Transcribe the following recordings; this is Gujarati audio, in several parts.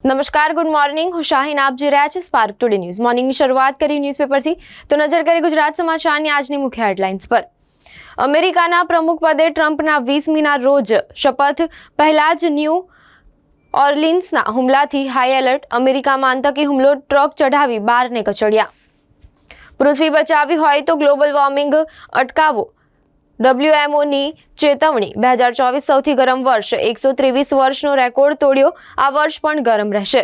નમસ્કાર, ગુડ મોર્નિંગ. હું શાહીન. આપ જોઈ રહ્યા છો સ્પાર્ક ટુડે ન્યૂઝ. મોર્નિંગની શરૂઆત કરી ન્યૂઝપેપરથી, તો નજર કરીએ ગુજરાત સમાચારની આજની મુખ્ય હેડલાઇન્સ પર. અમેરિકાના પ્રમુખ પદે ટ્રમ્પના 20મીના રોજ શપથ પહેલા જ ન્યૂ ઓર્લિન્સના હુમલાથી હાઈ એલર્ટ. અમેરિકામાં આતંકી હુમલો, ટ્રક ચઢાવી 12ને કચડ્યા. પૃથ્વી બચાવવી હોય તો ગ્લોબલ વોર્મિંગ અટકાવો, WMOની ચેતવણી. 2024 સૌથી ગરમ વર્ષ, 123 વર્ષનો રેકોર્ડ તોડ્યો. આ વર્ષ પણ ગરમ રહેશે.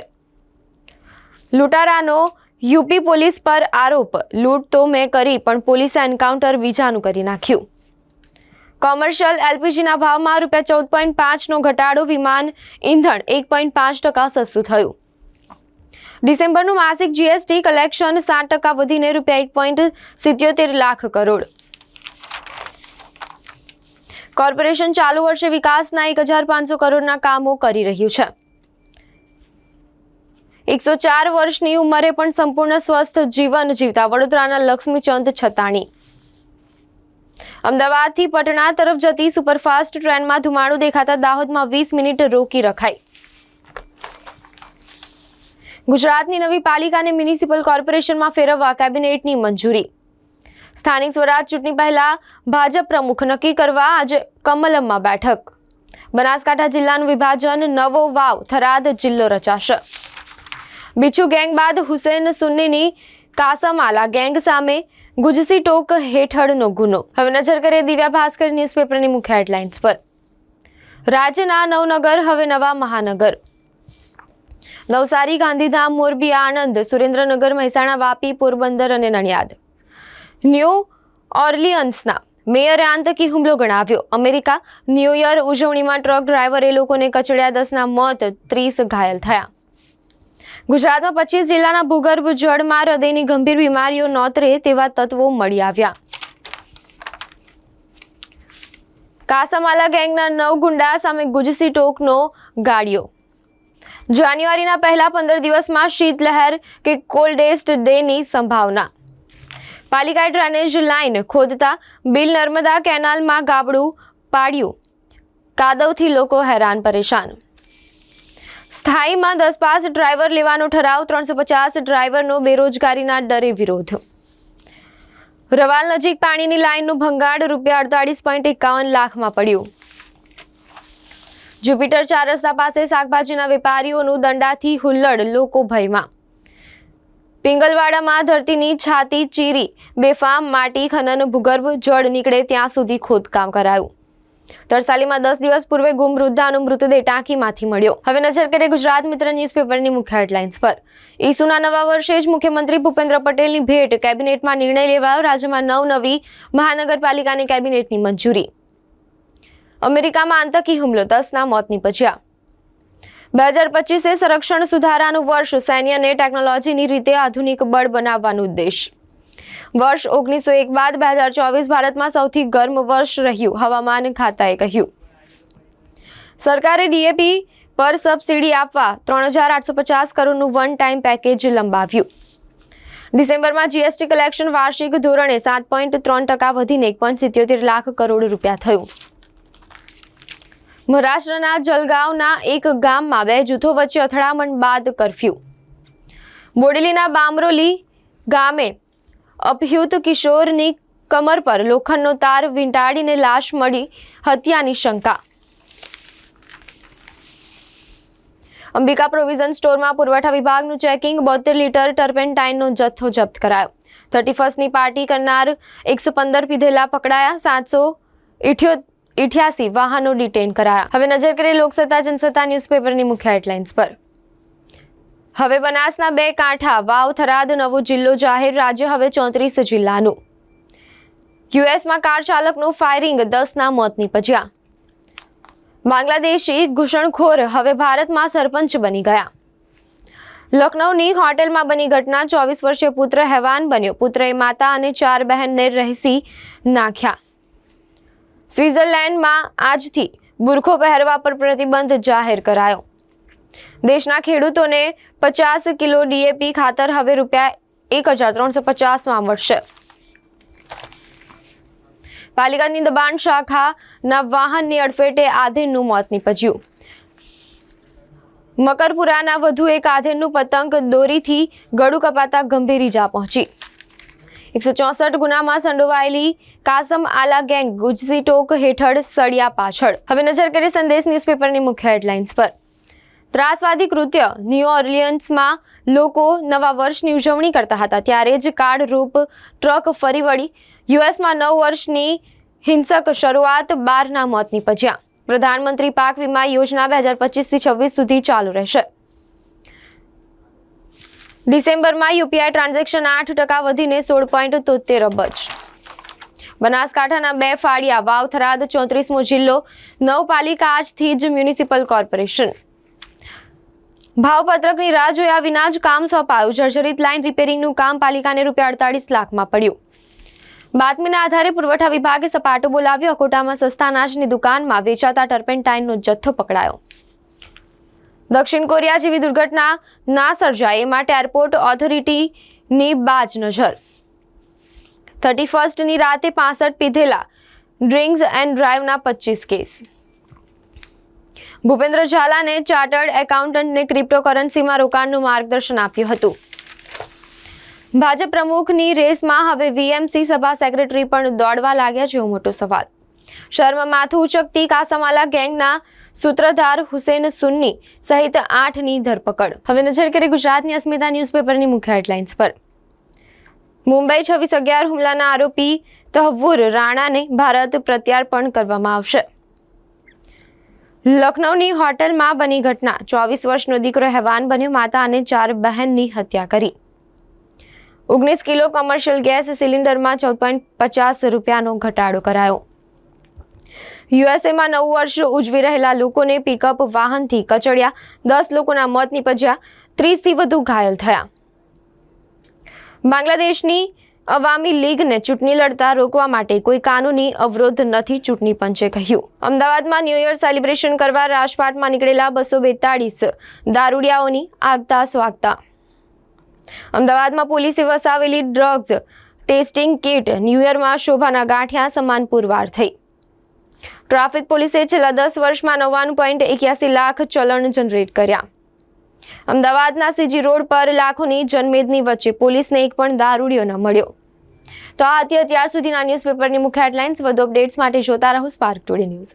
લૂંટારાનો યુપી પોલીસ પર આરોપ, લૂંટ તો મેં કરી પણ પોલીસે એન્કાઉન્ટર બીજાનું કરી નાખ્યું. કોમર્શિયલ LPGના ભાવમાં ₹14.5નો ઘટાડો, વિમાન ઇંધણ 1.5% સસ્તું થયું. ડિસેમ્બરનું માસિક GST કલેક્શન 7% વધીને ₹1.77 લાખ કરોડ. કોર્પોરેશન ચાલુ વર્ષે વિકાસના 1500 કરોડના કામો કરી રહ્યું છે. 104 વર્ષની ઉંમરે પણ સંપૂર્ણ સ્વસ્થ જીવન જીવતા વડોદરાના લક્ષ્મીચંદ છતાણી. અમદાવાદથી પટણા તરફ જતી સુપરફાસ્ટ ટ્રેનમાં ધુમાડો દેખાતા દાહોદમાં 20 મિનિટ રોકી રખાઈ. ગુજરાતની નવી પાલિકાને મ્યુનિસિપલ કોર્પોરેશનમાં ફેરવવા કેબિનેટની મંજૂરી. સ્થાનિક સ્વરાજ ચૂંટણી પહેલા ભાજપ પ્રમુખ નક્કી કરવા આજે કમલમમાં બેઠક. બનાસકાંઠા જિલ્લાનું વિભાજન, નવો વાવ થરાદ જિલ્લો રચાશે. બિચ્છુ ગેંગ બાદ હુસેન સુન્નીની કાસમાલા ગેંગ સામે ગુજસી ટોક હેઠળનો ગુનો. હવે નજર કરીએ દિવ્યા ભાસ્કર ન્યૂઝપેપરની મુખ્ય હેડલાઇન્સ પર. રાજ્યના નવનગર હવે નવા મહાનગર. નવસારી, ગાંધીધામ, મોરબી, આણંદ, સુરેન્દ્રનગર, મહેસાણા, વાપી, પોરબંદર અને નડિયાદ. ન્યૂ ઓર્લિયન્સના મેયરે આતંકી હુમલો ગણાવ્યો. અમેરિકા ન્યૂ યર ઉજવણીમાં ટ્રક ડ્રાઈવરે લોકોને કચડ્યા, 10ના મોત, 30 ઘાયલ થયા. ગુજરાતમાં 25 જિલ્લાના ભૂગર્ભ જળમાં હૃદયની ગંભીર બીમારીઓ નોતરે તેવા તત્વો મળી આવ્યા. કાસામાલા ગેંગના 9 ગુંડા સામે ગુજસી ટોકનો ગાળ્યો. જાન્યુઆરીના પહેલા 15 દિવસમાં શીતલહેર કે કોલ્ડેસ્ટ ડેની સંભાવના. પાલિકાએ ડ્રેનેજ લાઇન ખોદતા બિલ નર્મદા કેનાલમાં ગાબડું પાડ્યું. કાદવથી લોકો હેરાન પરેશાન. સ્થાયીમાં 10 પાસ ડ્રાઈવર લેવાનો ઠરાવ, 350 ડ્રાઈવરનો બેરોજગારીના ડરે વિરોધ. રવાલ નજીક પાણીની લાઇનનું ભંગાણ, ₹48.51 લાખમાં પડ્યું. જુપિટર 4 રસ્તા પાસે શાકભાજીના વેપારીઓનું દંડાથી હુલ્લડ, લોકો ભયમાં. પિંગલવાડામાં ધરતીની છાતી ચીરી બેફામ માટી ખનન, ભૂગર્ભ જળ નીકળે ત્યાં સુધી ખોદકામ કરાયું. તરસાલીમાં 10 દિવસ પૂર્વે ગુમ વૃદ્ધાનો મૃતદેહ ટાંકીમાંથી મળ્યો. હવે નજર કરીએ ગુજરાત મિત્ર ન્યૂઝપેપરની મુખ્ય હેડલાઇન્સ પર. ઈસુના નવા વર્ષે જ મુખ્યમંત્રી ભૂપેન્દ્ર પટેલની ભેટ, કેબિનેટમાં નિર્ણય લેવાયો. રાજ્યમાં 9 નવી મહાનગરપાલિકાની કેબિનેટની મંજૂરી. અમેરિકામાં આતંકી હુમલો, 10ના મોત નીપજ્યા. 2025 સંરક્ષણ સુધારાનું વર્ષ, સૈન્યને ટેકનોલોજીની રીતે આધુનિક બળ બનાવવાનો ઉદ્દેશ. વર્ષ 1901 બાદ 2024 ભારતમાં સૌથી ગરમ વર્ષ રહ્યું, હવામાન ખાતાએ કહ્યું. સરકારે DAP પર સબસિડી આપવા 3850 કરોડનું વન ટાઈમ પેકેજ લંબાવ્યું. ડિસેમ્બરમાં GST કલેક્શન વાર્ષિક ધોરણે 7.3% વધીને 1.77 લાખ કરોડ રૂપિયા થયું. મહારાષ્ટ્રના જલગાંવના એક ગામમાં 2 જૂથો વચ્ચે અથડામણ બાદ કર્ફ્યુ. બોડેલીના બામરોલી ગામે અપહૃત કિશોરની કમર પર લોખંડનો તાર વીંટાળીને લાશ મળી, હત્યાની શંકા. અંબિકા પ્રોવિઝન સ્ટોરમાં પુરવઠા વિભાગનું ચેકિંગ, 72 લીટર ટર્પેન્ટાઇનનો જથ્થો જપ્ત કરાયો. 31મી પાર્ટી કરનાર 115 પીધેલા પકડાયા. 788 વાહનો ડિટેન કરાયા. હવે નજર કરીએ લોકસત્તા જનસત્તા ન્યૂઝપેપરની મુખ્ય હેડલાઇન્સ પર. હવે બનાસના 2 કાંઠા, વાવ થરાદ નવો જિલ્લો જાહેર. રાજ્ય હવે 34 જિલ્લાનું. યુએસમાં કાર ચાલકનું ફાયરિંગ, 10ના મોત નીપજ્યા. બાંગ્લાદેશી ઘૂસણખોર હવે ભારતમાં સરપંચ બની ગયા. લખનૌની હોટેલમાં બની ઘટના, 24 વર્ષીય પુત્ર હેવાન બન્યો. પુત્રએ માતા અને 4 બહેનને રહેસી નાખ્યા. સ્વિટ્ઝરલેન્ડમાં આજથી બુરખો પહેરવા પર પ્રતિબંધ જાહેર કરાયો. દેશના ખેડૂતોને 50 કિલો DAP ખાતર હવે ₹1350માં મળશે. પાલિકાની દબાણ શાખાના વાહનની અડફેટે આધેડનું મોત નીપજ્યું. મકરપુરાના વધુ એક આધેડનું પતંગ દોરીથી ગળું કપાતા ગંભીર ઈજા પહોંચી. 164 ગુનામાં સંડોવાયેલી કાસમ આલા ગેંગ ગુજસી ટોક હેઠળ સળિયા પાછળ. હવે નજર કરીએ સંદેશ ન્યૂઝપેપરની મુખ્ય હેડલાઇન્સ પર. ત્રાસવાદી કૃત્ય. ન્યૂ ઓર્લિયન્સમાં લોકો નવા વર્ષની ઉજવણી કરતા હતા ત્યારે જ કાળરૂપ ટ્રક ફરી વળી. યુએસમાં 9 વર્ષની હિંસક શરૂઆત, 12ના મોત નીપજ્યા. પ્રધાનમંત્રી પાક વીમા યોજના 2025થી 26 સુધી ચાલુ રહેશે. ડિસેમ્બરમાં યુપીઆઈ ટ્રાન્ઝેક્શન 8% વધીને 16.73 અબજ. બનાસકાંઠાના 2 ફાળિયા, વાવ થરાદ 34મો જિલ્લો, 9 પાલિકા આજથી જ મ્યુનિસિપલ કોર્પોરેશન. ભાવપત્રકની રાહ જોયા વિના જ કામ સોંપાયું. જર્જરિત લાઇન રિપેરિંગનું કામ પાલિકાને ₹48 લાખમાં પડ્યું. બાતમીના આધારે પુરવઠા વિભાગે સપાટો બોલાવ્યો. અકોટામાં સસ્તા અનાજની દુકાનમાં વેચાતા ટર્પેન્ટાઇનનો જથ્થો પકડાયો. દક્ષિણ કોરિયા જેવી દુર્ઘટના ના સર્જાય એ માટે એરપોર્ટ ઓથોરિટીની બાજ નજર. 31ની રાતે 65 પીધેલા ડ્રિંક્સ એન્ડ ડ્રાઈવના 25 કેસ. ભૂપેન્દ્ર ઝાલાને ચાર્ટર્ડ એકાઉન્ટન્ટને ક્રિપ્ટોકરન્સીમાં રોકાણનું માર્ગદર્શન આપ્યું હતું. ભાજપ પ્રમુખની રેસમાં હવે વીએમસી સભા સેક્રેટરી પણ દોડવા લાગ્યા જેવો મોટો સવાલ. શહેરમાં માથું ઉચકતી કાસમાલા ગેંગના સૂત્રધાર હુસેન સુન્ની સહિત 8ની ધરપકડ. હવે નજર કરીએ ગુજરાતની અસ્મિતા ન્યૂઝપેપરની મુખ્ય હેડલાઇન્સ પર. મુંબઈ 26/11 હુમલાના આરોપી તહવ્વુર રાણાને ભારત પ્રત્યાર્પણ કરવામાં આવશે. લખનૌની હોટલમાં બની ઘટના. 24 વર્ષનો દીકરો હેવાન બન્યો. માતા અને 4 બહેનની હત્યા કરી. 19 કિલો કોમર્શિયલ ગેસ સિલિન્ડરમાં ₹14.50નો ઘટાડો કરાયો. યુએસએમાં 9 વર્ષ ઉજવી રહેલા લોકોને પિકઅપ વાહનથી કચડ્યા. 10 લોકોના મોત નીપજ્યા, 30થી વધુ ઘાયલ થયા. બાંગ્લાદેશની અવામી લીગને ચૂંટણી લડતા રોકવા માટે કોઈ કાનૂની અવરોધ નથી, ચૂંટણી પંચે કહ્યું. અમદાવાદમાં ન્યૂ યર સેલિબ્રેશન કરવા રાજપાટમાં નીકળેલા 242 દારૂડિયાઓની આગતા સ્વાગતા. અમદાવાદમાં પોલીસે વસાવેલી ડ્રગ્સ ટેસ્ટિંગ કિટ. ન્યૂ યરમાં શોભાના ગાંઠિયા સમાન પુરવાર થઈ. ટ્રાફિક પોલીસે છેલ્લા 10 વર્ષમાં 99.81 લાખ ચલણ જનરેટ કર્યા. અમદાવાદના સીજી રોડ પર લાખોની જનમેદની વચ્ચે પોલીસને એક પણ દારૂડિયો ન મળ્યો. તો આ હતી અત્યાર સુધીના ન્યૂઝપેપરની મુખ્ય હેડલાઇન્સ. વધુ અપડેટ્સ માટે જોતા રહો સ્પાર્ક ટુડે ન્યૂઝ.